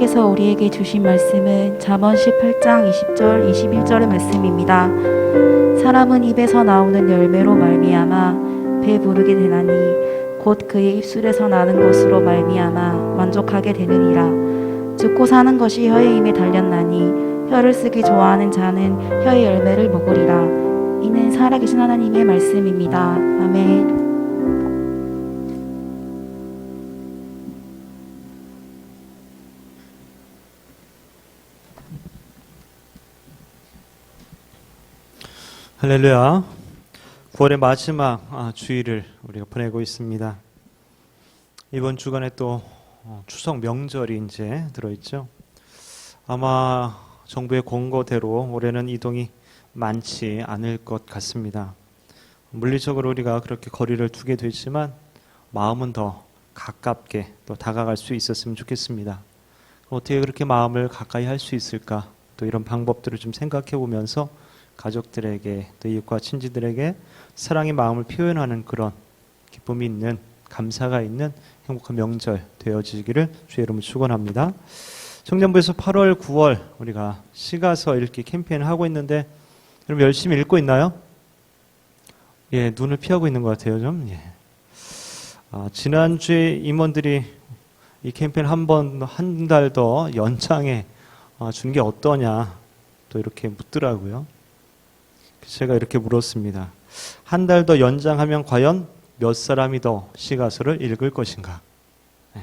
하나님께서 우리에게 주신 말씀은 잠언 18장 20절 21절의 말씀입니다. 사람은 입에서 나오는 열매로 말미암아 배부르게 되나니 곧 그의 입술에서 나는 것으로 말미암아 만족하게 되느니라. 죽고 사는 것이 혀의 힘에 달렸나니 혀를 쓰기 좋아하는 자는 혀의 열매를 먹으리라. 이는 살아계신 하나님의 말씀입니다. 아멘. 할렐루야. 9월의 마지막 주일을 우리가 보내고 있습니다. 이번 주간에 또 추석 명절이 이제 들어있죠. 아마 정부의 공고대로 올해는 이동이 많지 않을 것 같습니다. 물리적으로 우리가 그렇게 거리를 두게 되지만 마음은 더 가깝게 또 다가갈 수 있었으면 좋겠습니다. 어떻게 그렇게 마음을 가까이 할 수 있을까? 또 이런 방법들을 좀 생각해 보면서 가족들에게 또 이웃과 친지들에게 사랑의 마음을 표현하는 그런 기쁨이 있는, 감사가 있는 행복한 명절 되어지기를 주의 이름으로 축원합니다. 청년부에서 8월, 9월 우리가 시가서 읽기 캠페인을 하고 있는데 여러분 열심히 읽고 있나요? 예, 눈을 피하고 있는 것 같아요 좀. 예. 지난주에 임원들이 이 캠페인 한 달 더 연장해 준 게 어떠냐 또 이렇게 묻더라고요. 제가 이렇게 물었습니다. 한 달 더 연장하면 과연 몇 사람이 더 시가서를 읽을 것인가? 네.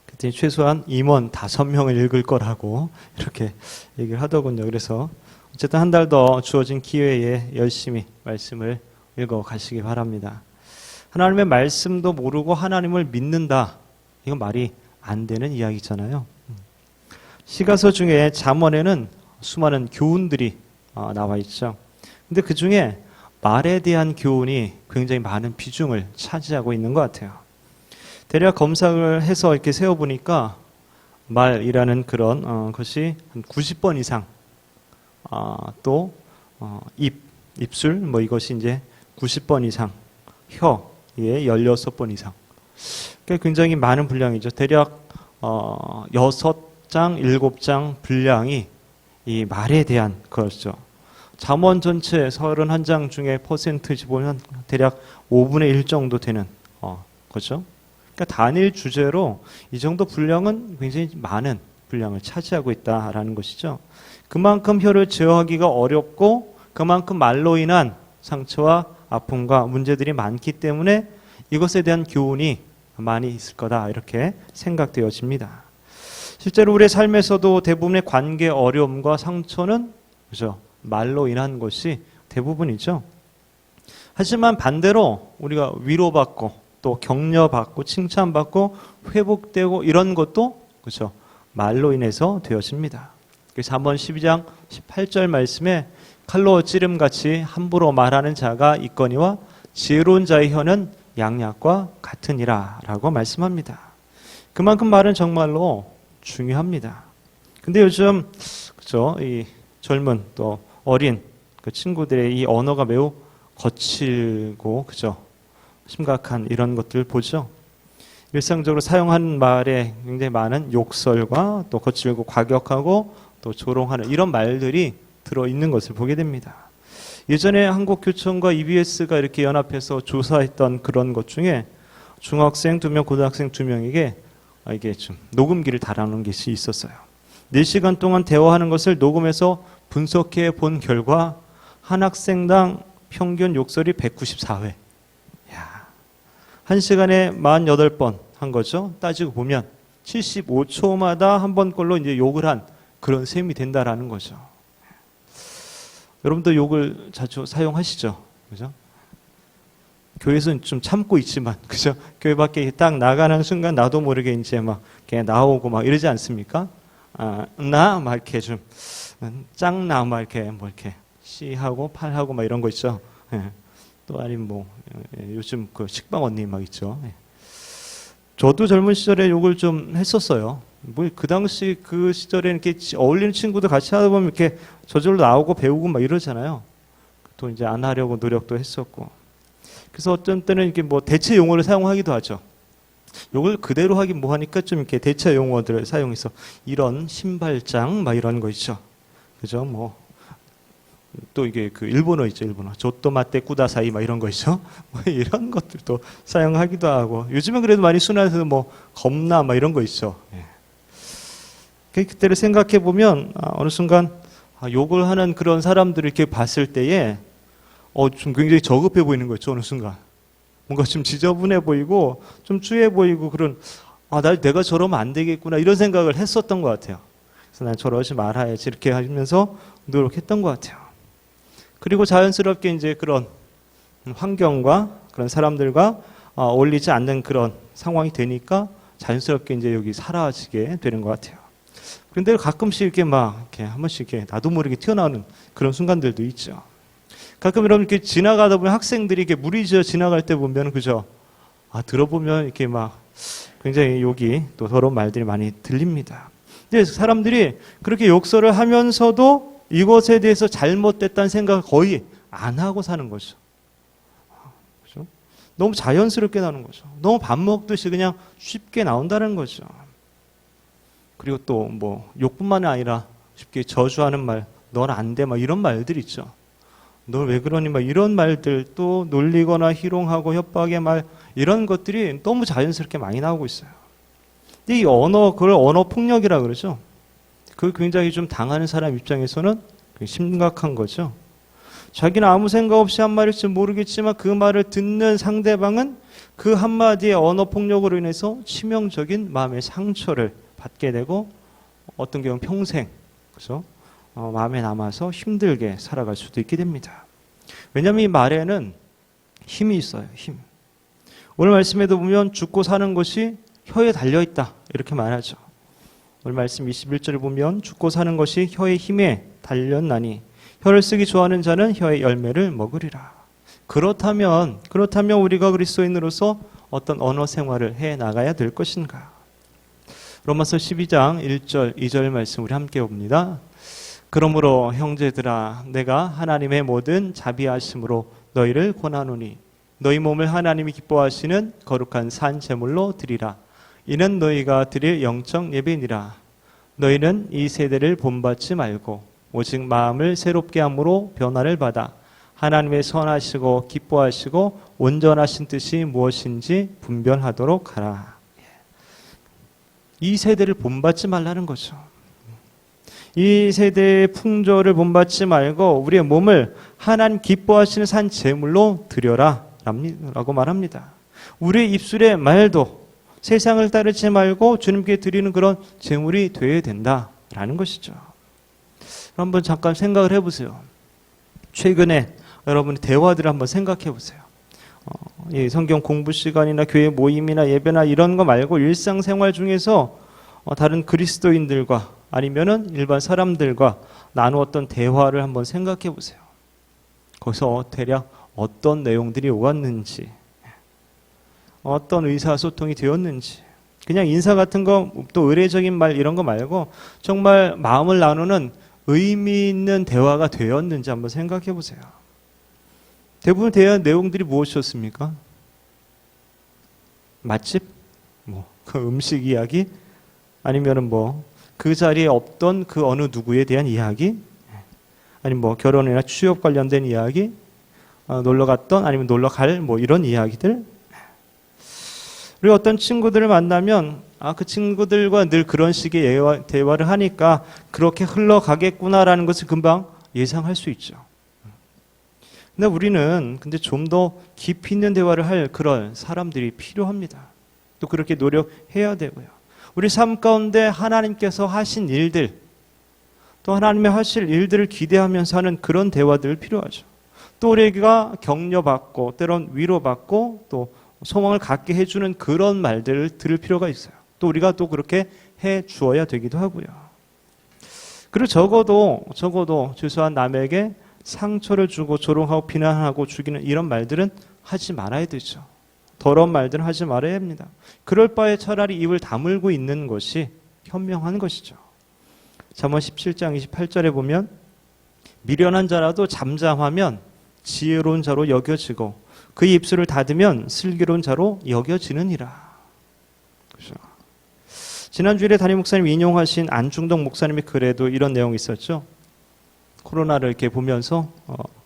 그때 최소한 임원 5명을 읽을 거라고 이렇게 얘기를 하더군요. 그래서 어쨌든 한 달 더 주어진 기회에 열심히 말씀을 읽어 가시기 바랍니다. 하나님의 말씀도 모르고 하나님을 믿는다. 이건 말이 안 되는 이야기잖아요. 시가서 중에 잠언에는 수많은 교훈들이 나와 있죠. 근데 그 중에 말에 대한 교훈이 굉장히 많은 비중을 차지하고 있는 것 같아요. 대략 검색을 해서 이렇게 세어보니까 말이라는 그런 것이 한 90번 이상, 또 입술 뭐 이것이 이제 90번 이상, 혀에 16번 이상. 그러니까 굉장히 많은 분량이죠. 대략 6장, 7장 분량이 이 말에 대한 것이죠. 잠언 전체 31장 중에 퍼센트지 보면 대략 5분의 1 정도 되는 거죠. 그러니까 단일 주제로 이 정도 분량은 굉장히 많은 분량을 차지하고 있다라는 것이죠. 그만큼 혀를 제어하기가 어렵고 그만큼 말로 인한 상처와 아픔과 문제들이 많기 때문에 이것에 대한 교훈이 많이 있을 거다 이렇게 생각되어집니다. 실제로 우리의 삶에서도 대부분의 관계 어려움과 상처는 그죠? 말로 인한 것이 대부분이죠. 하지만 반대로 우리가 위로받고 또 격려받고 칭찬받고 회복되고 이런 것도 그죠? 말로 인해서 되어집니다. 그래서 잠언 12장 18절 말씀에 칼로 찌름같이 함부로 말하는 자가 있거니와 지혜로운 자의 혀는 양약과 같으니라 라고 말씀합니다. 그만큼 말은 정말로 중요합니다. 근데 요즘 그죠? 이 젊은 또 어린 그 친구들의 이 언어가 매우 거칠고 그죠? 심각한 이런 것들 보죠. 일상적으로 사용하는 말에 굉장히 많은 욕설과 또 거칠고 과격하고 또 조롱하는 이런 말들이 들어 있는 것을 보게 됩니다. 예전에 한국교총과 EBS가 이렇게 연합해서 조사했던 그런 것 중에 중학생 2명, 고등학생 2명에게 이게 좀 녹음기를 달아놓은 것이 있었어요. 4시간 동안 대화하는 것을 녹음해서 분석해 본 결과 한 학생당 평균 욕설이 194회. 야, 1시간에 48번 한 거죠. 따지고 보면 75초마다 한 번꼴로 이제 욕을 한 그런 셈이 된다라는 거죠. 여러분도 욕을 자주 사용하시죠? 그죠? 교회에서는 좀 참고 있지만, 그죠? 교회 밖에 딱 나가는 순간 나도 모르게 이제 막 이렇게 나오고 막 이러지 않습니까? 막 이렇게 좀, 짱나, 막 이렇게 뭐 이렇게 씨하고 팔하고 막 이런 거 있죠? 예. 또 아니면 뭐, 요즘 그 식빵 언니 막 있죠? 예. 저도 젊은 시절에 욕을 좀 했었어요. 뭐 그 당시 그 시절에 이렇게 어울리는 친구들 같이 하다 보면 이렇게 저절로 나오고 배우고 막 이러잖아요. 또 이제 안 하려고 노력도 했었고. 그래서 어떤 때는 이렇게 뭐 대체 용어를 사용하기도 하죠. 요걸 그대로 하긴 뭐하니까 좀 이렇게 대체 용어들을 사용해서 이런 신발장 막 이런 거 있죠. 그죠? 뭐 또 이게 그 일본어 있죠, 일본어. 조또마떼 꾸다사이 막 이런 거 있죠. 뭐 이런 것들도 사용하기도 하고 요즘은 그래도 많이 순화해서 뭐 겁나 막 이런 거 있죠. 그때를 생각해 보면 어느 순간 욕을 하는 그런 사람들을 이렇게 봤을 때에 좀 굉장히 저급해 보이는 거죠. 어느 순간 뭔가 좀 지저분해 보이고 좀 추해 보이고 그런 내가 저러면 안 되겠구나 이런 생각을 했었던 것 같아요. 그래서 난 저러지 말아야지 이렇게 하면서 노력했던 것 같아요. 그리고 자연스럽게 이제 그런 환경과 그런 사람들과 어울리지 않는 그런 상황이 되니까 자연스럽게 이제 여기 사라지게 되는 것 같아요. 그런데 가끔씩 이렇게 한 번씩 이렇게 나도 모르게 튀어나오는 그런 순간들도 있죠. 가끔 여러분 이렇게 지나가다 보면 학생들이 이렇게 무리지어 지나갈 때 보면 그죠? 들어보면 이렇게 굉장히 욕이 또 더러운 말들이 많이 들립니다. 근데 사람들이 그렇게 욕설을 하면서도 이것에 대해서 잘못됐다는 생각을 거의 안 하고 사는 거죠. 그죠? 너무 자연스럽게 나오는 거죠. 너무 밥 먹듯이 그냥 쉽게 나온다는 거죠. 그리고 또 뭐 욕뿐만 아니라 쉽게 저주하는 말, 넌 안 돼, 이런 말들 있죠. 너 왜 그러니, 이런 말들 또 놀리거나 희롱하고 협박의 말 이런 것들이 너무 자연스럽게 많이 나오고 있어요. 근데 이 그걸 언어 폭력이라 그러죠. 그 굉장히 좀 당하는 사람 입장에서는 심각한 거죠. 자기는 아무 생각 없이 한 말일지 모르겠지만 그 말을 듣는 상대방은 그 한마디의 언어 폭력으로 인해서 치명적인 마음의 상처를 받게 되고 어떤 경우는 평생 그래서 마음에 남아서 힘들게 살아갈 수도 있게 됩니다. 왜냐하면 이 말에는 힘이 있어요. 힘. 오늘 말씀에도 보면 죽고 사는 것이 혀에 달려있다 이렇게 말하죠. 오늘 말씀 21절을 보면 죽고 사는 것이 혀의 힘에 달렸나니 혀를 쓰기 좋아하는 자는 혀의 열매를 먹으리라. 그렇다면 우리가 그리스도인으로서 어떤 언어 생활을 해 나가야 될 것인가? 로마서 12장 1절 2절 말씀 우리 함께 봅니다. 그러므로 형제들아 내가 하나님의 모든 자비하심으로 너희를 권하노니 너희 몸을 하나님이 기뻐하시는 거룩한 산 제물로 드리라. 이는 너희가 드릴 영적 예배니라. 너희는 이 세대를 본받지 말고 오직 마음을 새롭게 함으로 변화를 받아 하나님의 선하시고 기뻐하시고 온전하신 뜻이 무엇인지 분별하도록 하라. 이 세대를 본받지 말라는 거죠. 이 세대의 풍조를 본받지 말고 우리의 몸을 하나님 기뻐하시는 산 제물로 드려라 라고 말합니다. 우리의 입술의 말도 세상을 따르지 말고 주님께 드리는 그런 제물이 되어야 된다라는 것이죠. 한번 잠깐 생각을 해보세요. 최근에 여러분이 대화들을 한번 생각해 보세요. 이 성경 공부 시간이나 교회 모임이나 예배나 이런 거 말고 일상생활 중에서 다른 그리스도인들과 아니면은 일반 사람들과 나누었던 대화를 한번 생각해 보세요. 거기서 대략 어떤 내용들이 오갔는지, 어떤 의사소통이 되었는지, 그냥 인사 같은 거, 또 의례적인 말 이런 거 말고 정말 마음을 나누는 의미 있는 대화가 되었는지 한번 생각해 보세요. 대부분 대화한 내용들이 무엇이었습니까? 맛집? 그 음식 이야기? 아니면은 그 자리에 없던 그 어느 누구에 대한 이야기? 아니면 결혼이나 취업 관련된 이야기? 놀러 갔던 아니면 놀러 갈 이런 이야기들? 그리고 어떤 친구들을 만나면 그 친구들과 늘 그런 식의 대화를 하니까 그렇게 흘러가겠구나라는 것을 금방 예상할 수 있죠. 근데 우리는 좀 더 깊이 있는 대화를 할 그런 사람들이 필요합니다. 또 그렇게 노력해야 되고요. 우리 삶 가운데 하나님께서 하신 일들, 또 하나님의 하실 일들을 기대하면서 하는 그런 대화들 필요하죠. 또 우리가 격려받고 때론 위로받고 또 소망을 갖게 해주는 그런 말들을 들을 필요가 있어요. 또 우리가 또 그렇게 해 주어야 되기도 하고요. 그리고 적어도 최소한 남에게 상처를 주고 조롱하고 비난하고 죽이는 이런 말들은 하지 말아야 되죠. 더러운 말들은 하지 말아야 합니다. 그럴 바에 차라리 입을 다물고 있는 것이 현명한 것이죠. 잠언 17장 28절에 보면 미련한 자라도 잠잠하면 지혜로운 자로 여겨지고 그의 입술을 닫으면 슬기로운 자로 여겨지느니라. 그죠? 지난주일에 담임 목사님 인용하신 안중덕 목사님의 글에도 이런 내용이 있었죠. 코로나를 이렇게 보면서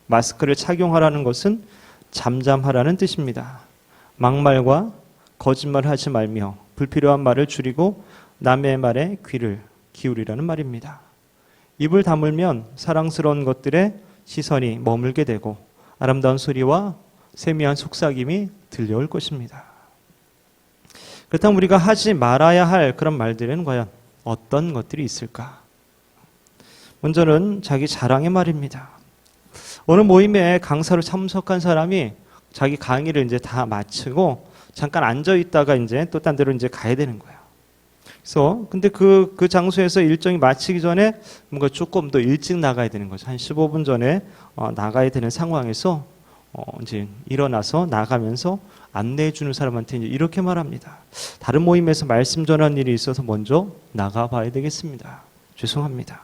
마스크를 착용하라는 것은 잠잠하라는 뜻입니다. 막말과 거짓말을 하지 말며 불필요한 말을 줄이고 남의 말에 귀를 기울이라는 말입니다. 입을 다물면 사랑스러운 것들에 시선이 머물게 되고 아름다운 소리와 세미한 속삭임이 들려올 것입니다. 그렇다면 우리가 하지 말아야 할 그런 말들은 과연 어떤 것들이 있을까? 먼저는 자기 자랑의 말입니다. 어느 모임에 강사로 참석한 사람이 자기 강의를 이제 다 마치고 잠깐 앉아 있다가 이제 또 딴 데로 이제 가야 되는 거예요. 그래서 근데 그 장소에서 일정이 마치기 전에 뭔가 조금 더 일찍 나가야 되는 거죠. 한 15분 전에 나가야 되는 상황에서 이제 일어나서 나가면서 안내해 주는 사람한테 이제 이렇게 말합니다. 다른 모임에서 말씀 전하는 일이 있어서 먼저 나가 봐야 되겠습니다. 죄송합니다.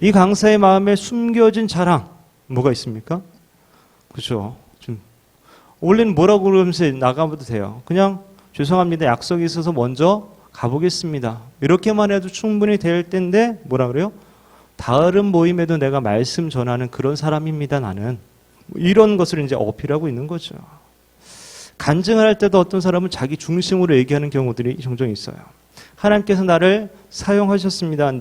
이 강사의 마음에 숨겨진 자랑 뭐가 있습니까? 그렇죠. 좀 원래는 뭐라고 그러면서 나가봐도 돼요. 그냥 죄송합니다. 약속이 있어서 먼저 가보겠습니다. 이렇게만 해도 충분히 될 텐데 뭐라 그래요? 다른 모임에도 내가 말씀 전하는 그런 사람입니다. 나는 이런 것을 이제 어필하고 있는 거죠. 간증을 할 때도 어떤 사람은 자기 중심으로 얘기하는 경우들이 종종 있어요. 하나님께서 나를 사용하셨습니다.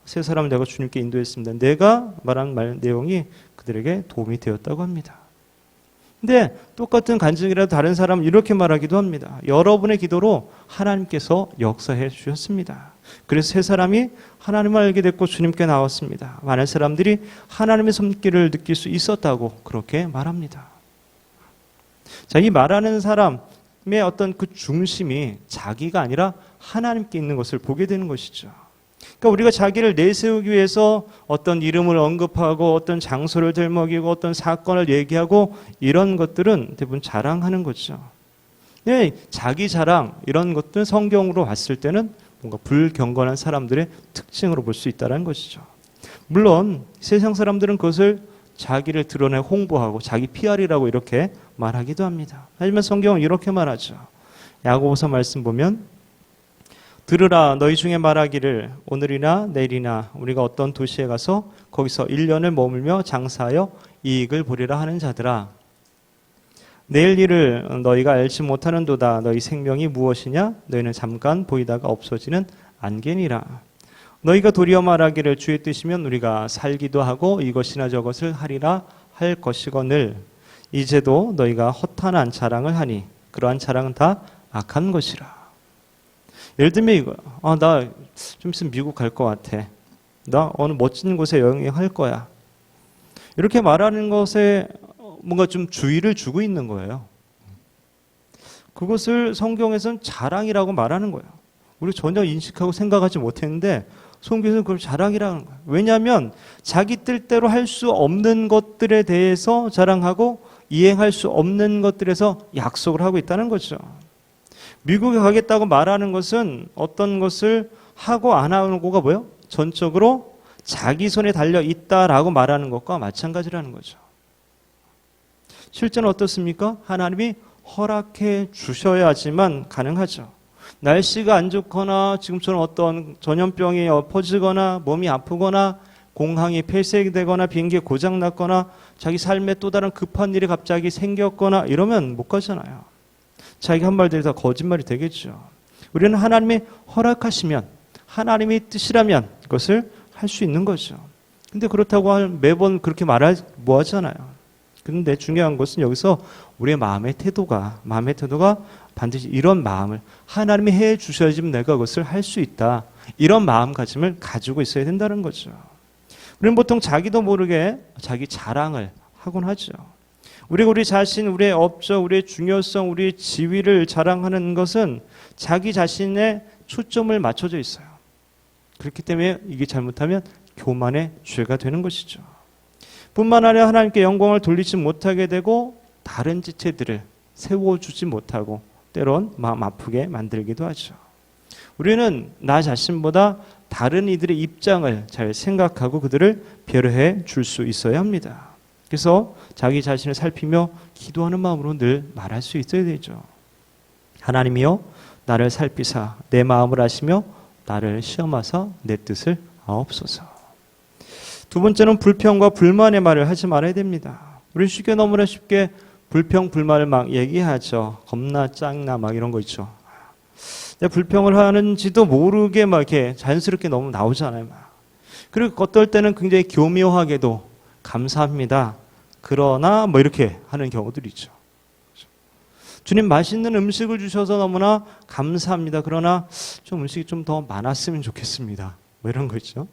세 사람을 내가 주님께 인도했습니다. 내가 말한 말 내용이 그들에게 도움이 되었다고 합니다. 근데 똑같은 간증이라도 다른 사람은 이렇게 말하기도 합니다. 여러분의 기도로 하나님께서 역사해 주셨습니다. 그래서 세 사람이 하나님을 알게 됐고 주님께 나왔습니다. 많은 사람들이 하나님의 손길을 느낄 수 있었다고 그렇게 말합니다. 자, 이 말하는 사람의 어떤 그 중심이 자기가 아니라 하나님께 있는 것을 보게 되는 것이죠. 그러니까 우리가 자기를 내세우기 위해서 어떤 이름을 언급하고 어떤 장소를 들먹이고 어떤 사건을 얘기하고 이런 것들은 대부분 자랑하는 거죠. 네, 자기 자랑 이런 것들은 성경으로 봤을 때는 뭔가 불경건한 사람들의 특징으로 볼 수 있다는 것이죠. 물론 세상 사람들은 그것을 자기를 드러내 홍보하고 자기 PR이라고 이렇게 말하기도 합니다. 하지만 성경은 이렇게 말하죠. 야고보서 말씀 보면 들으라 너희 중에 말하기를 오늘이나 내일이나 우리가 어떤 도시에 가서 거기서 1년을 머물며 장사하여 이익을 보리라 하는 자들아 내일 일을 너희가 알지 못하는도다. 너희 생명이 무엇이냐? 너희는 잠깐 보이다가 없어지는 안개니라. 너희가 도리어 말하기를 주의 뜻이면 우리가 살기도 하고 이것이나 저것을 하리라 할 것이거늘 이제도 너희가 허탄한 자랑을 하니 그러한 자랑은 다 악한 것이라. 예를 들면 이거, 나 좀 있으면 미국 갈 것 같아. 나 어느 멋진 곳에 여행할 거야. 이렇게 말하는 것에 뭔가 좀 주의를 주고 있는 거예요. 그것을 성경에서는 자랑이라고 말하는 거예요. 우리 전혀 인식하고 생각하지 못했는데 성경에서는 그걸 자랑이라는 거예요. 왜냐하면 자기 뜻대로 할 수 없는 것들에 대해서 자랑하고 이행할 수 없는 것들에서 약속을 하고 있다는 거죠. 미국에 가겠다고 말하는 것은 어떤 것을 하고 안 하고가 뭐예요? 전적으로 자기 손에 달려 있다라고 말하는 것과 마찬가지라는 거죠. 실제는 어떻습니까? 하나님이 허락해 주셔야지만 가능하죠. 날씨가 안 좋거나 지금처럼 어떤 전염병이 퍼지거나 몸이 아프거나 공항이 폐쇄되거나 비행기 고장 났거나 자기 삶에 또 다른 급한 일이 갑자기 생겼거나 이러면 못 가잖아요. 자기 한 말들이 다 거짓말이 되겠죠. 우리는 하나님이 허락하시면 하나님의 뜻이라면 그것을 할 수 있는 거죠. 근데 그렇다고 매번 그렇게 말할 뭐 하잖아요. 그런데 중요한 것은 여기서 우리의 마음의 태도가 반드시 이런 마음을 하나님이 해 주셔야지 내가 그것을 할 수 있다. 이런 마음가짐을 가지고 있어야 된다는 거죠. 우리는 보통 자기도 모르게 자기 자랑을 하곤 하죠. 우리가 우리 자신, 우리의 업적, 우리의 중요성, 우리의 지위를 자랑하는 것은 자기 자신의 초점을 맞춰져 있어요. 그렇기 때문에 이게 잘못하면 교만의 죄가 되는 것이죠. 뿐만 아니라 하나님께 영광을 돌리지 못하게 되고 다른 지체들을 세워주지 못하고 때론 마음 아프게 만들기도 하죠. 우리는 나 자신보다 다른 이들의 입장을 잘 생각하고 그들을 배려해 줄 수 있어야 합니다. 그래서 자기 자신을 살피며 기도하는 마음으로 늘 말할 수 있어야 되죠. 하나님이여 나를 살피사 내 마음을 아시며 나를 시험하사 내 뜻을 아옵소서. 두 번째는 불평과 불만의 말을 하지 말아야 됩니다. 우리 쉽게 너무나 쉽게 불평 불만을 막 얘기하죠. 겁나 짱나 막 이런 거 있죠. 내가 불평을 하는지도 모르게 막 이렇게 자연스럽게 너무 나오잖아요. 막. 그리고 어떨 때는 굉장히 교묘하게도 감사합니다. 그러나 뭐 이렇게 하는 경우들이 있죠. 주님 맛있는 음식을 주셔서 너무나 감사합니다. 그러나 좀 음식이 좀 더 많았으면 좋겠습니다. 뭐 이런 거 있죠.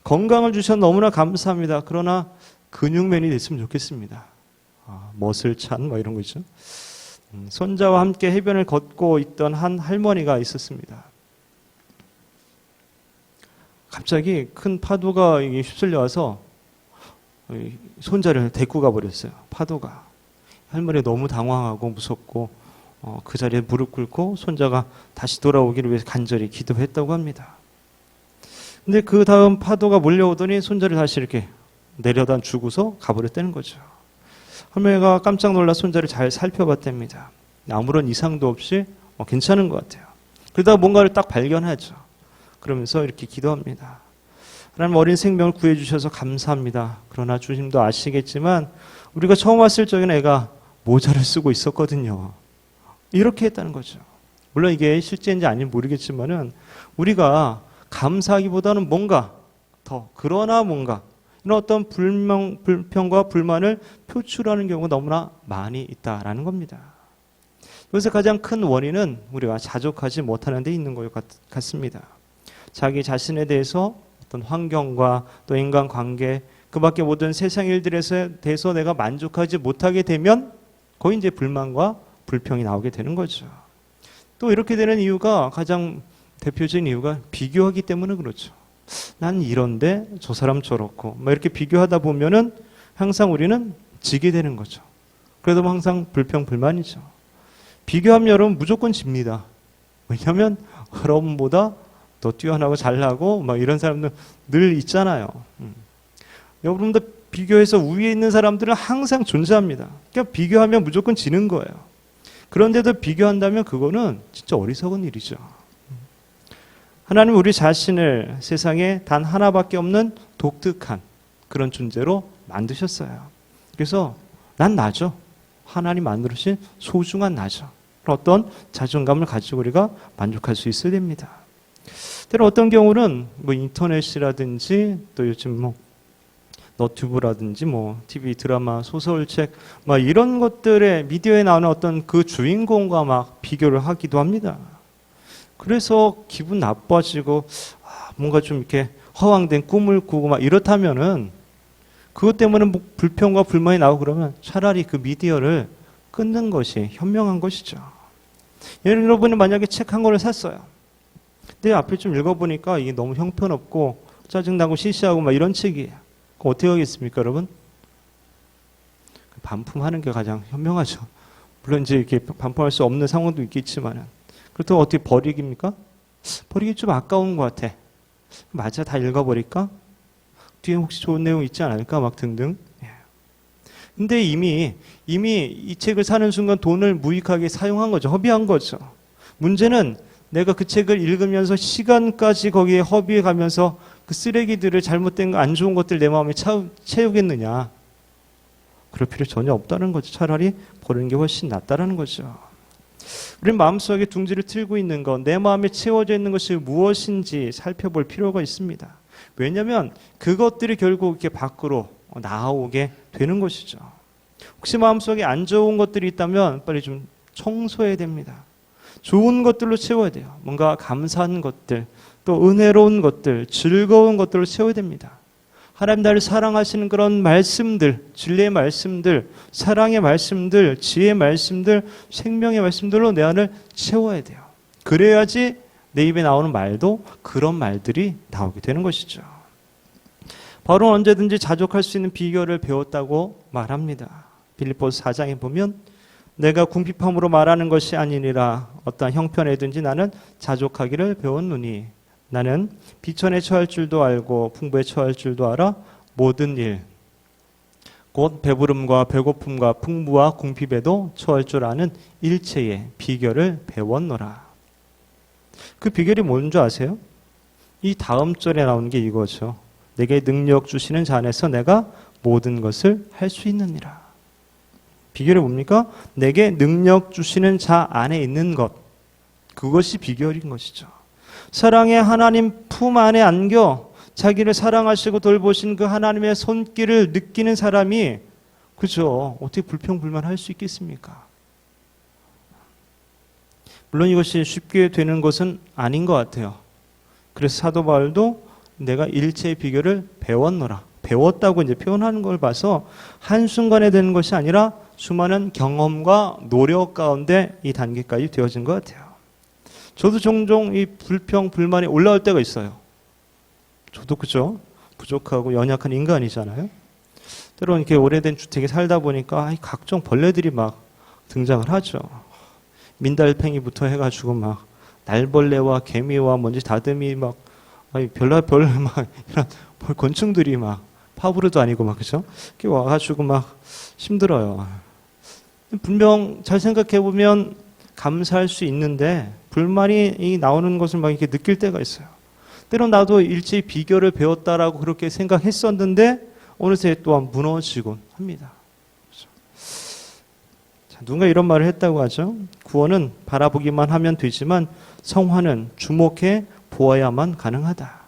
건강을 주셔서 너무나 감사합니다. 그러나 근육맨이 됐으면 좋겠습니다. 멋을 찬 뭐 이런 거 있죠. 손자와 함께 해변을 걷고 있던 한 할머니가 있었습니다. 갑자기 큰 파도가 휩쓸려 와서 손자를 데리고 가버렸어요. 파도가. 할머니가 너무 당황하고 무섭고 그 자리에 무릎 꿇고 손자가 다시 돌아오기를 위해서 간절히 기도했다고 합니다. 근데 그 다음 파도가 몰려오더니 손자를 다시 이렇게 내려다 주고서 가버렸다는 거죠. 할머니가 깜짝 놀라 손자를 잘 살펴봤답니다. 아무런 이상도 없이 괜찮은 것 같아요. 그러다가 뭔가를 딱 발견하죠. 그러면서 이렇게 기도합니다. 하나님 어린 생명을 구해주셔서 감사합니다. 그러나 주님도 아시겠지만 우리가 처음 왔을 적에는 애가 모자를 쓰고 있었거든요. 이렇게 했다는 거죠. 물론 이게 실제인지 아닌지 모르겠지만은 우리가 감사하기보다는 뭔가 더 그러나 뭔가 이런 어떤 불평과 불만을 표출하는 경우가 너무나 많이 있다라는 겁니다. 여기서 가장 큰 원인은 우리가 자족하지 못하는 데 있는 것 같습니다. 자기 자신에 대해서 어떤 환경과 또 인간관계 그 밖에 모든 세상 일들에 대해서 내가 만족하지 못하게 되면 거의 이제 불만과 불평이 나오게 되는 거죠. 또 이렇게 되는 이유가 가장 대표적인 이유가 비교하기 때문에 그렇죠. 난 이런데 저 사람 저렇고 막 이렇게 비교하다 보면은 항상 우리는 지게 되는 거죠. 그래도 항상 불평 불만이죠. 비교하면 여러분 무조건 집니다. 왜냐하면 여러분보다 더 뛰어나고 잘나고 막 이런 사람들 늘 있잖아요. 여러분도 비교해서 위에 있는 사람들은 항상 존재합니다. 그러니까 비교하면 무조건 지는 거예요. 그런데도 비교한다면 그거는 진짜 어리석은 일이죠. 하나님 우리 자신을 세상에 단 하나밖에 없는 독특한 그런 존재로 만드셨어요. 그래서 난 나죠. 하나님 만들으신 소중한 나죠. 어떤 자존감을 가지고 우리가 만족할 수 있어야 됩니다. 때로 어떤 경우는 뭐 인터넷이라든지 또 요즘 뭐 너튜브라든지 뭐 TV 드라마 소설책 막 이런 것들의 미디어에 나오는 어떤 그 주인공과 막 비교를 하기도 합니다. 그래서 기분 나빠지고 뭔가 좀 이렇게 허황된 꿈을 꾸고 막 이렇다면은 그것 때문에 뭐 불평과 불만이 나오고 그러면 차라리 그 미디어를 끊는 것이 현명한 것이죠. 여러분이 만약에 책 한 권을 샀어요. 근데 앞에 좀 읽어보니까 이게 너무 형편없고 짜증나고 시시하고 막 이런 책이에요. 그럼 어떻게 하겠습니까, 여러분? 반품하는 게 가장 현명하죠. 물론 이제 이렇게 반품할 수 없는 상황도 있겠지만은. 그렇다고 어떻게 버리기입니까? 버리기 좀 아까운 것 같아. 맞아, 다 읽어버릴까? 뒤에 혹시 좋은 내용 있지 않을까? 막 등등. 근데 이미 이 책을 사는 순간 돈을 무익하게 사용한 거죠. 허비한 거죠. 문제는 내가 그 책을 읽으면서 시간까지 거기에 허비해 가면서 그 쓰레기들을 잘못된 거 안 좋은 것들 내 마음에 채우겠느냐. 그럴 필요 전혀 없다는 거죠. 차라리 버리는 게 훨씬 낫다라는 거죠. 우리 마음속에 둥지를 틀고 있는 것, 내 마음에 채워져 있는 것이 무엇인지 살펴볼 필요가 있습니다. 왜냐하면 그것들이 결국 이렇게 밖으로 나오게 되는 것이죠. 혹시 마음속에 안 좋은 것들이 있다면 빨리 좀 청소해야 됩니다. 좋은 것들로 채워야 돼요. 뭔가 감사한 것들, 또 은혜로운 것들, 즐거운 것들로 채워야 됩니다. 하나님 나를 사랑하시는 그런 말씀들, 진리의 말씀들, 사랑의 말씀들, 지혜의 말씀들, 생명의 말씀들로 내 안을 채워야 돼요. 그래야지 내 입에 나오는 말도 그런 말들이 나오게 되는 것이죠. 바울은 언제든지 자족할 수 있는 비결을 배웠다고 말합니다. 빌립보서 4장에 보면 내가 궁핍함으로 말하는 것이 아니니라 어떠한 형편에든지 나는 자족하기를 배웠노니 나는 비천에 처할 줄도 알고 풍부에 처할 줄도 알아 모든 일 곧 배부름과 배고픔과 풍부와 궁핍에도 처할 줄 아는 일체의 비결을 배웠노라. 그 비결이 뭔 줄 아세요? 이 다음 절에 나오는 게 이거죠. 내게 능력 주시는 자 안에서 내가 모든 것을 할 수 있느니라. 비결이 뭡니까? 내게 능력 주시는 자 안에 있는 것. 그것이 비결인 것이죠. 사랑의 하나님 품 안에 안겨 자기를 사랑하시고 돌보신 그 하나님의 손길을 느끼는 사람이 그죠? 어떻게 불평불만할 수 있겠습니까? 물론 이것이 쉽게 되는 것은 아닌 것 같아요. 그래서 사도 바울도 내가 일체의 비결을 배웠노라. 배웠다고 이제 표현하는 걸 봐서 한순간에 되는 것이 아니라 수많은 경험과 노력 가운데 이 단계까지 되어진 것 같아요. 저도 종종 이 불평, 불만이 올라올 때가 있어요. 저도 그죠? 부족하고 연약한 인간이잖아요. 때로는 이렇게 오래된 주택에 살다 보니까 각종 벌레들이 막 등장을 하죠. 민달팽이부터 해가지고 막 날벌레와 개미와 먼지 다듬이 막 별나별 막 이런 곤충들이 막 파브르도 아니고 막 그죠? 이렇게 와가지고 막 힘들어요. 분명 잘 생각해 보면 감사할 수 있는데 불만이 나오는 것을 막 이렇게 느낄 때가 있어요. 때론 나도 일제히 비결을 배웠다라고 그렇게 생각했었는데 어느새 또한 무너지곤 합니다. 자, 누군가 이런 말을 했다고 하죠. 구원은 바라보기만 하면 되지만 성화는 주목해 보아야만 가능하다.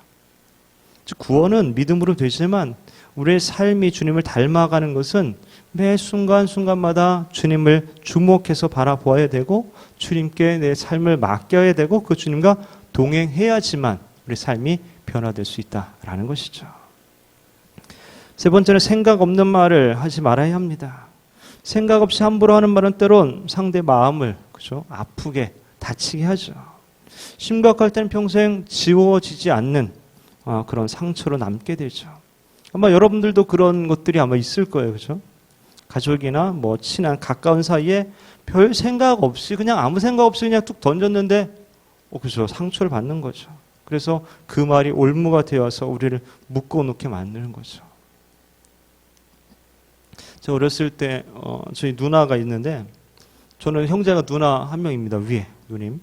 즉 구원은 믿음으로 되지만 우리의 삶이 주님을 닮아가는 것은 매 순간순간마다 주님을 주목해서 바라보아야 되고 주님께 내 삶을 맡겨야 되고 그 주님과 동행해야지만 우리 삶이 변화될 수 있다라는 것이죠. 세 번째는 생각 없는 말을 하지 말아야 합니다. 생각 없이 함부로 하는 말은 때론 상대 마음을 그죠? 아프게 다치게 하죠. 심각할 때는 평생 지워지지 않는 그런 상처로 남게 되죠. 아마 여러분들도 그런 것들이 아마 있을 거예요. 그죠? 가족이나 뭐 친한 가까운 사이에 별 생각 없이 그냥 아무 생각 없이 그냥 뚝 던졌는데 그죠? 상처를 받는 거죠. 그래서 그 말이 올무가 되어서 우리를 묶어놓게 만드는 거죠. 저 어렸을 때 저희 누나가 있는데 저는 형제가 누나 한 명입니다. 위에 누님.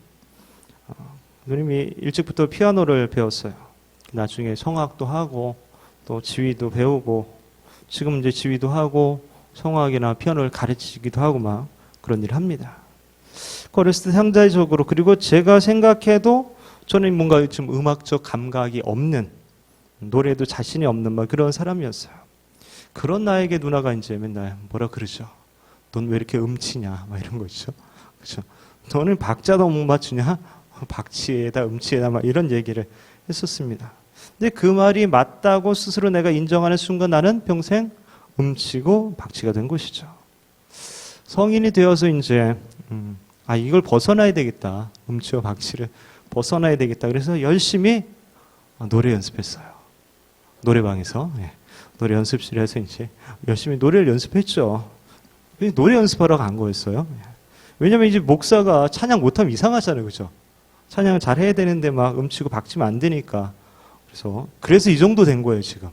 누님이 일찍부터 피아노를 배웠어요. 나중에 성악도 하고 또 지휘도 배우고 지금 이제 지휘도 하고 성악이나 피아노를 가르치기도 하고 막 그런 일을 합니다. 어렸을 때 상대적으로 그리고 제가 생각해도 저는 뭔가 좀 음악적 감각이 없는 노래도 자신이 없는 막 그런 사람이었어요. 그런 나에게 누나가 이제 맨날 뭐라 그러죠. 넌 왜 이렇게 음치냐 막 이런 거 있죠. 그렇죠. 너는 박자도 못 맞추냐? 박치에다 음치에다 막 이런 얘기를 했었습니다. 근데 그 말이 맞다고 스스로 내가 인정하는 순간 나는 평생 음치고 박치가 된 것이죠. 성인이 되어서 이제 이걸 벗어나야 되겠다. 음치와 박치를 벗어나야 되겠다. 그래서 열심히 노래 연습했어요. 노래방에서 노래 연습실에서 이제 열심히 노래를 연습했죠. 노래 연습하러 간 거였어요. 왜냐면 이제 목사가 찬양 못하면 이상하잖아요, 그죠? 찬양을 잘 해야 되는데 막 음치고 박치면 안 되니까. 그래서 이 정도 된 거예요, 지금.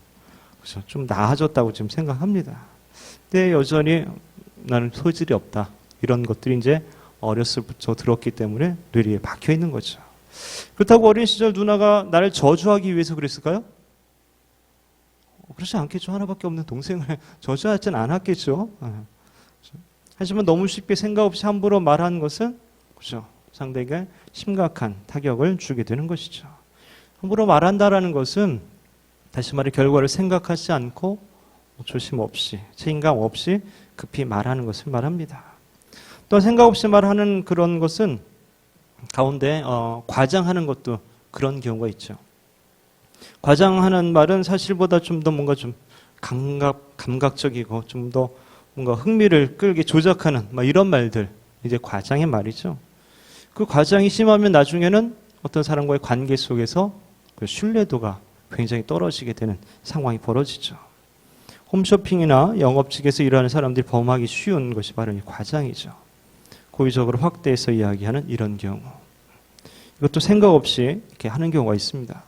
그죠? 좀 나아졌다고 지금 생각합니다. 근데 여전히 나는 소질이 없다. 이런 것들이 이제 어렸을 때부터 들었기 때문에 뇌리에 박혀 있는 거죠. 그렇다고 어린 시절 누나가 나를 저주하기 위해서 그랬을까요? 그렇지 않겠죠. 하나밖에 없는 동생을 저주하진 않았겠죠. 하지만 너무 쉽게 생각 없이 함부로 말한 것은 그죠? 상대에게 심각한 타격을 주게 되는 것이죠. 함부로 말한다라는 것은 다시 말해 결과를 생각하지 않고 조심 없이 책임감 없이 급히 말하는 것을 말합니다. 또 생각 없이 말하는 그런 것은 가운데 과장하는 것도 그런 경우가 있죠. 과장하는 말은 사실보다 좀 더 뭔가 좀 감각적이고 좀 더 뭔가 흥미를 끌게 조작하는 이런 말들 이제 과장의 말이죠. 그 과장이 심하면 나중에는 어떤 사람과의 관계 속에서 그 신뢰도가 굉장히 떨어지게 되는 상황이 벌어지죠. 홈쇼핑이나 영업직에서 일하는 사람들이 범하기 쉬운 것이 바로 이 과장이죠. 고의적으로 확대해서 이야기하는 이런 경우. 이것도 생각 없이 이렇게 하는 경우가 있습니다.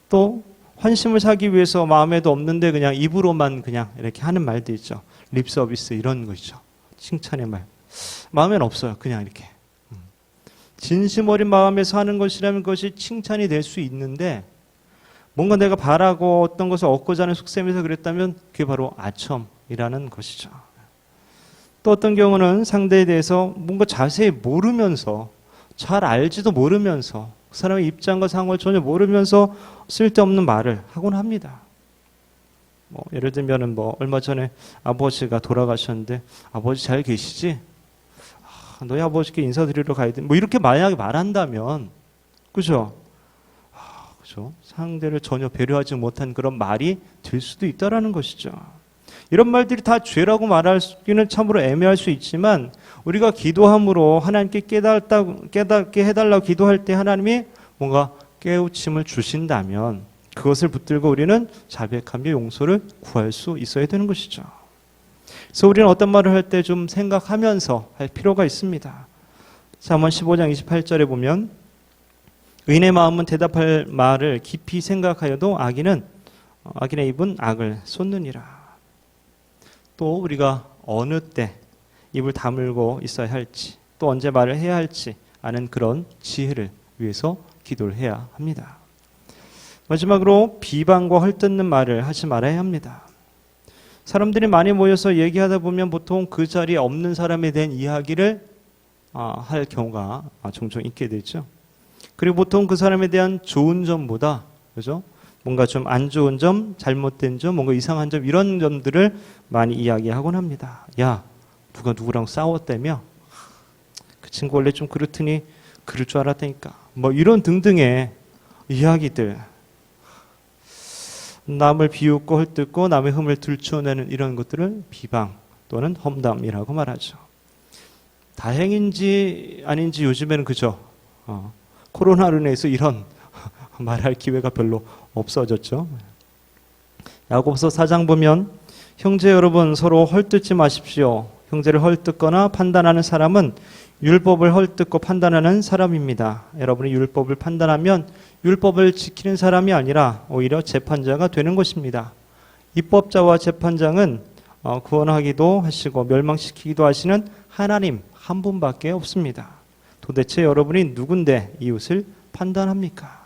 또 환심을 사기 위해서 마음에도 없는데 그냥 입으로만 그냥 이렇게 하는 말도 있죠. 립 서비스 이런 거 있죠. 칭찬의 말. 마음에는 없어요. 그냥 이렇게. 진심 어린 마음에서 하는 것이라면 그것이 칭찬이 될 수 있는데 뭔가 내가 바라고 어떤 것을 얻고자 하는 속셈에서 그랬다면 그게 바로 아첨이라는 것이죠. 또 어떤 경우는 상대에 대해서 뭔가 자세히 모르면서 잘 알지도 모르면서 그 사람의 입장과 상황을 전혀 모르면서 쓸데없는 말을 하곤 합니다. 예를 들면은 얼마 전에 아버지가 돌아가셨는데 아버지 잘 계시지? 너희 아버지께 인사드리러 가야 돼. 이렇게 만약에 말한다면 그죠? 그죠? 상대를 전혀 배려하지 못한 그런 말이 될 수도 있다라는 것이죠. 이런 말들이 다 죄라고 말하기는 참으로 애매할 수 있지만 우리가 기도함으로 하나님께 깨닫게 해달라고 기도할 때 하나님이 뭔가 깨우침을 주신다면 그것을 붙들고 우리는 자백하며 용서를 구할 수 있어야 되는 것이죠. 그래서 우리는 어떤 말을 할 때 좀 생각하면서 할 필요가 있습니다. 잠언 15장 28절에 보면 의인의 마음은 대답할 말을 깊이 생각하여도 악인의 입은 악을 쏟느니라. 또 우리가 어느 때 입을 다물고 있어야 할지 또 언제 말을 해야 할지 아는 그런 지혜를 위해서 기도를 해야 합니다. 마지막으로 비방과 헐뜯는 말을 하지 말아야 합니다. 사람들이 많이 모여서 얘기하다 보면 보통 그 자리에 없는 사람에 대한 이야기를 할 경우가 종종 있게 되죠. 그리고 보통 그 사람에 대한 좋은 점보다 그죠? 뭔가 좀 안 좋은 점, 잘못된 점, 뭔가 이상한 점 이런 점들을 많이 이야기하곤 합니다. 야, 누가 누구랑 싸웠다며? 그 친구 원래 좀 그렇더니 그럴 줄 알았다니까. 이런 등등의 이야기들. 남을 비웃고 헐뜯고 남의 흠을 들추어내는 이런 것들을 비방 또는 험담이라고 말하죠. 다행인지 아닌지 요즘에는 그죠. 코로나로 인해서 이런 말할 기회가 별로 없어졌죠. 야고보서 4장 보면 형제 여러분 서로 헐뜯지 마십시오. 형제를 헐뜯거나 판단하는 사람은 율법을 헐뜯고 판단하는 사람입니다. 여러분이 율법을 판단하면 율법을 지키는 사람이 아니라 오히려 재판자가 되는 것입니다. 입법자와 재판장은 구원하기도 하시고 멸망시키기도 하시는 하나님 한 분밖에 없습니다. 도대체 여러분이 누군데 이웃을 판단합니까?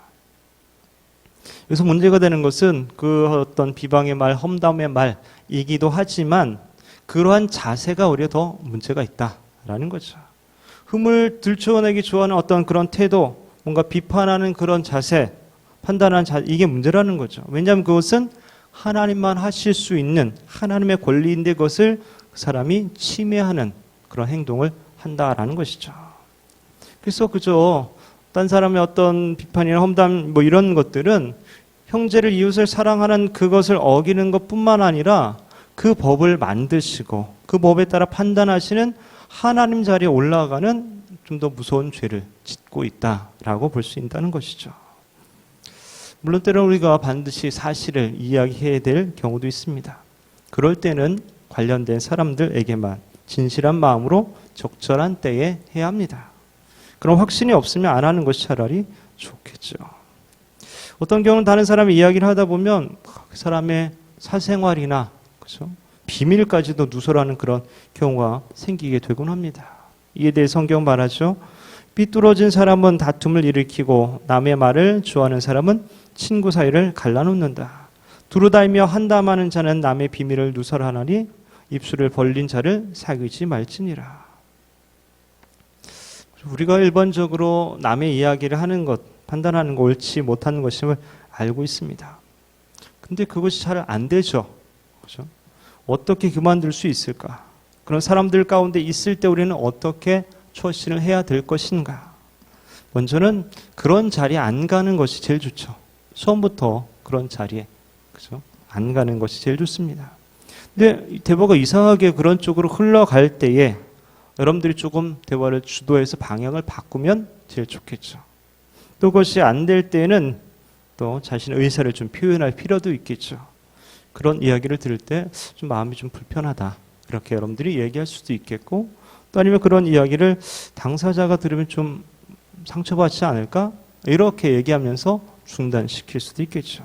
여기서 문제가 되는 것은 그 어떤 비방의 말, 험담의 말이기도 하지만 그러한 자세가 오히려 더 문제가 있다라는 거죠. 흠을 들추어내기 좋아하는 어떤 그런 태도, 뭔가 비판하는 그런 자세, 판단하는 자세, 이게 문제라는 거죠. 왜냐하면 그것은 하나님만 하실 수 있는 하나님의 권리인데 그것을 그 사람이 침해하는 그런 행동을 한다라는 것이죠. 그래서 그저 딴 사람의 어떤 비판이나 험담 이런 것들은 형제를 이웃을 사랑하는 그것을 어기는 것뿐만 아니라 그 법을 만드시고 그 법에 따라 판단하시는 하나님 자리에 올라가는 좀 더 무서운 죄를 짓고 있다라고 볼 수 있다는 것이죠. 물론 때로는 우리가 반드시 사실을 이야기해야 될 경우도 있습니다. 그럴 때는 관련된 사람들에게만 진실한 마음으로 적절한 때에 해야 합니다. 그럼 확신이 없으면 안 하는 것이 차라리 좋겠죠. 어떤 경우는 다른 사람이 이야기를 하다 보면 그 사람의 사생활이나 그렇죠? 비밀까지도 누설하는 그런 경우가 생기게 되곤 합니다. 이에 대해 성경 말하죠. 삐뚤어진 사람은 다툼을 일으키고 남의 말을 좋아하는 사람은 친구 사이를 갈라놓는다. 두루다니며 한담하는 자는 남의 비밀을 누설하나니 입술을 벌린 자를 사귀지 말지니라. 우리가 일반적으로 남의 이야기를 하는 것, 판단하는 거 옳지 못하는 것임을 알고 있습니다. 근데 그것이 잘 안 되죠. 그렇죠? 어떻게 그만둘 수 있을까? 그런 사람들 가운데 있을 때 우리는 어떻게 처신을 해야 될 것인가? 먼저는 그런 자리에 안 가는 것이 제일 좋죠. 처음부터 그런 자리에 그죠? 안 가는 것이 제일 좋습니다. 근데 대화가 이상하게 그런 쪽으로 흘러갈 때에 여러분들이 조금 대화를 주도해서 방향을 바꾸면 제일 좋겠죠. 또 그것이 안 될 때는 또 자신의 의사를 좀 표현할 필요도 있겠죠. 그런 이야기를 들을 때 좀 마음이 좀 불편하다. 이렇게 여러분들이 얘기할 수도 있겠고 또 아니면 그런 이야기를 당사자가 들으면 좀 상처받지 않을까? 이렇게 얘기하면서 중단시킬 수도 있겠죠.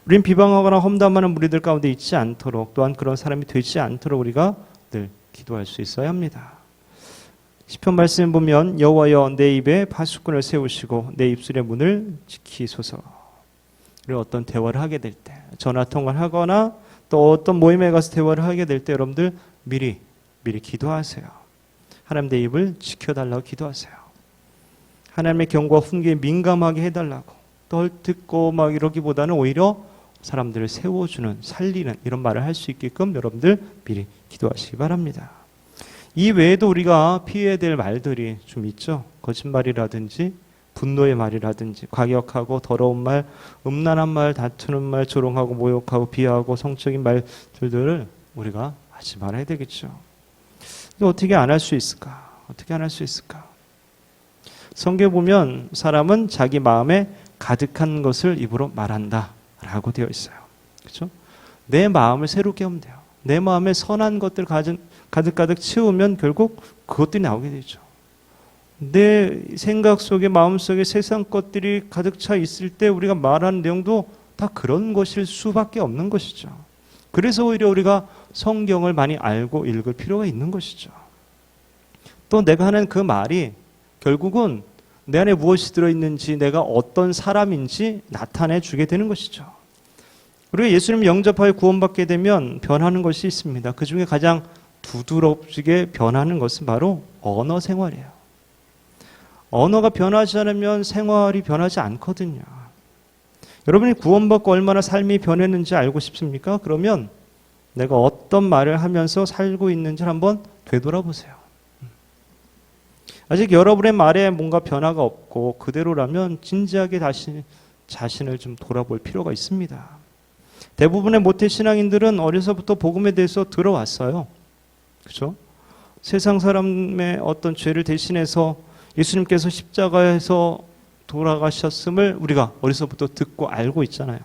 우린 비방하거나 험담하는 무리들 가운데 있지 않도록 또한 그런 사람이 되지 않도록 우리가 늘 기도할 수 있어야 합니다. 시편 말씀 보면 여호와여 내 입에 파수꾼을 세우시고 내 입술의 문을 지키소서. 그리고 어떤 대화를 하게 될 때, 전화 통화를 하거나 또 어떤 모임에 가서 대화를 하게 될 때 여러분들 미리 기도하세요. 하나님 내 입을 지켜달라고 기도하세요. 하나님의 경고와 훈계에 민감하게 해달라고. 또 듣고 막 이러기보다는 오히려 사람들을 세워주는, 살리는 이런 말을 할 수 있게끔 여러분들 미리 기도하시기 바랍니다. 이 외에도 우리가 피해야 될 말들이 좀 있죠. 거짓말이라든지 분노의 말이라든지 과격하고 더러운 말, 음란한 말, 다투는 말, 조롱하고 모욕하고 비하하고 성적인 말들을 우리가 하지 말아야 되겠죠. 어떻게 안 할 수 있을까? 어떻게 안 할 수 있을까? 성경에 보면 사람은 자기 마음에 가득한 것을 입으로 말한다 라고 되어 있어요. 그렇죠? 내 마음을 새롭게 하면 돼요. 내 마음에 선한 것들 가득가득 채우면 결국 그것들이 나오게 되죠. 내 생각 속에 마음 속에 세상 것들이 가득 차 있을 때 우리가 말하는 내용도 다 그런 것일 수밖에 없는 것이죠. 그래서 오히려 우리가 성경을 많이 알고 읽을 필요가 있는 것이죠. 또 내가 하는 그 말이 결국은 내 안에 무엇이 들어있는지 내가 어떤 사람인지 나타내 주게 되는 것이죠. 우리가 예수님 영접하여 구원받게 되면 변하는 것이 있습니다. 그 중에 가장 두드러지게 변하는 것은 바로 언어 생활이에요. 언어가 변하지 않으면 생활이 변하지 않거든요. 여러분이 구원받고 얼마나 삶이 변했는지 알고 싶습니까? 그러면 내가 어떤 말을 하면서 살고 있는지를 한번 되돌아보세요. 아직 여러분의 말에 뭔가 변화가 없고 그대로라면 진지하게 다시 자신을 좀 돌아볼 필요가 있습니다. 대부분의 모태신앙인들은 어려서부터 복음에 대해서 들어왔어요. 그렇죠? 세상 사람의 어떤 죄를 대신해서 예수님께서 십자가에서 돌아가셨음을 우리가 어려서부터 듣고 알고 있잖아요.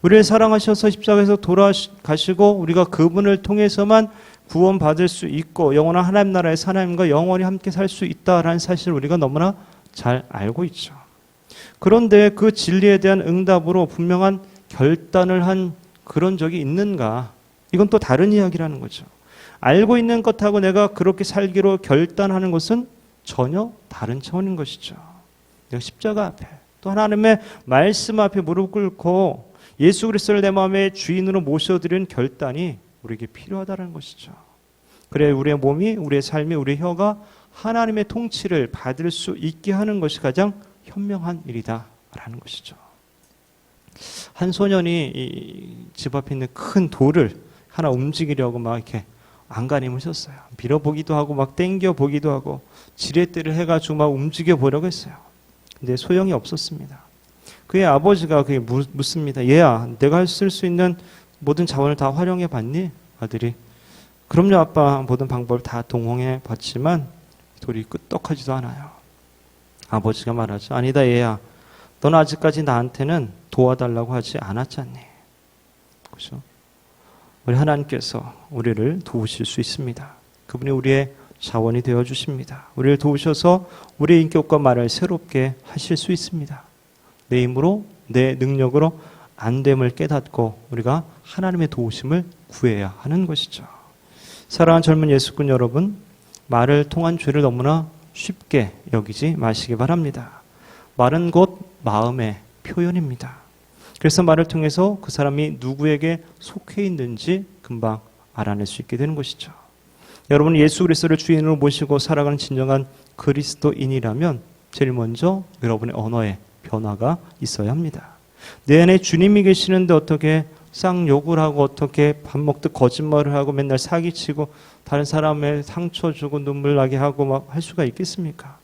우리를 사랑하셔서 십자가에서 돌아가시고 우리가 그분을 통해서만 구원받을 수 있고 영원한 하나님 나라에서 하나님과 영원히 함께 살 수 있다라는 사실을 우리가 너무나 잘 알고 있죠. 그런데 그 진리에 대한 응답으로 분명한 결단을 한 그런 적이 있는가? 이건 또 다른 이야기라는 거죠. 알고 있는 것하고 내가 그렇게 살기로 결단하는 것은 전혀 다른 차원인 것이죠. 내가 십자가 앞에 또 하나님의 말씀 앞에 무릎 꿇고 예수 그리스도를 내 마음의 주인으로 모셔드리는 결단이 우리에게 필요하다는 것이죠. 그래 우리의 몸이, 우리의 삶이, 우리의 혀가 하나님의 통치를 받을 수 있게 하는 것이 가장 현명한 일이다라는 것이죠. 한 소년이 집 앞에 있는 큰 돌을 하나 움직이려고 막 이렇게 안간힘을 썼어요. 밀어보기도 하고 막 땡겨보기도 하고 지렛대를 해가지고 막 움직여 보려고 했어요. 근데 소용이 없었습니다. 그의 아버지가 그게 묻습니다. 얘야, 내가 쓸 수 있는 모든 자원을 다 활용해 봤니? 아들이 그럼요 아빠, 모든 방법을 다 동원해 봤지만 돌이 끄떡하지도 않아요. 아버지가 말하죠. 아니다 얘야, 넌 아직까지 나한테는 도와달라고 하지 않았잖니. 그렇죠? 우리 하나님께서 우리를 도우실 수 있습니다. 그분이 우리의 자원이 되어 주십니다. 우리를 도우셔서 우리의 인격과 말을 새롭게 하실 수 있습니다. 내 힘으로, 내 능력으로 안 됨을 깨닫고 우리가 하나님의 도우심을 구해야 하는 것이죠. 사랑하는 젊은 예수꾼 여러분, 말을 통한 죄를 너무나 쉽게 여기지 마시기 바랍니다. 말은 곧 마음의 표현입니다. 그래서 말을 통해서 그 사람이 누구에게 속해 있는지 금방 알아낼 수 있게 되는 것이죠. 여러분은 예수 그리스도를 주인으로 모시고 살아가는 진정한 그리스도인이라면 제일 먼저 여러분의 언어에 변화가 있어야 합니다. 내 안에 주님이 계시는데 어떻게 쌍욕을 하고 어떻게 밥 먹듯 거짓말을 하고 맨날 사기치고 다른 사람의 상처 주고 눈물 나게 하고 막 할 수가 있겠습니까?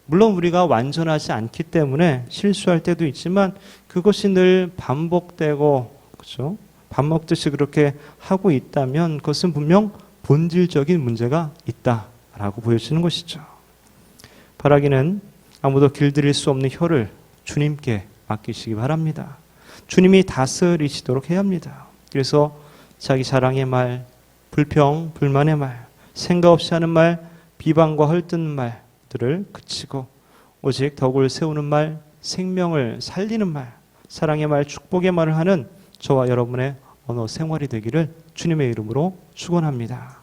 물론 우리가 완전하지 않기 때문에 실수할 때도 있지만 그것이 늘 반복되고 그렇죠? 밥 먹듯이 그렇게 하고 있다면 그것은 분명 본질적인 문제가 있다라고 보여지는 것이죠. 바라기는 아무도 길들일 수 없는 혀를 주님께 맡기시기 바랍니다. 주님이 다스리시도록 해야 합니다. 그래서 자기 자랑의 말, 불평, 불만의 말, 생각 없이 하는 말, 비방과 헐뜯는 말들을 그치고 오직 덕을 세우는 말, 생명을 살리는 말, 사랑의 말, 축복의 말을 하는 저와 여러분의 언어 생활이 되기를 주님의 이름으로 축원합니다.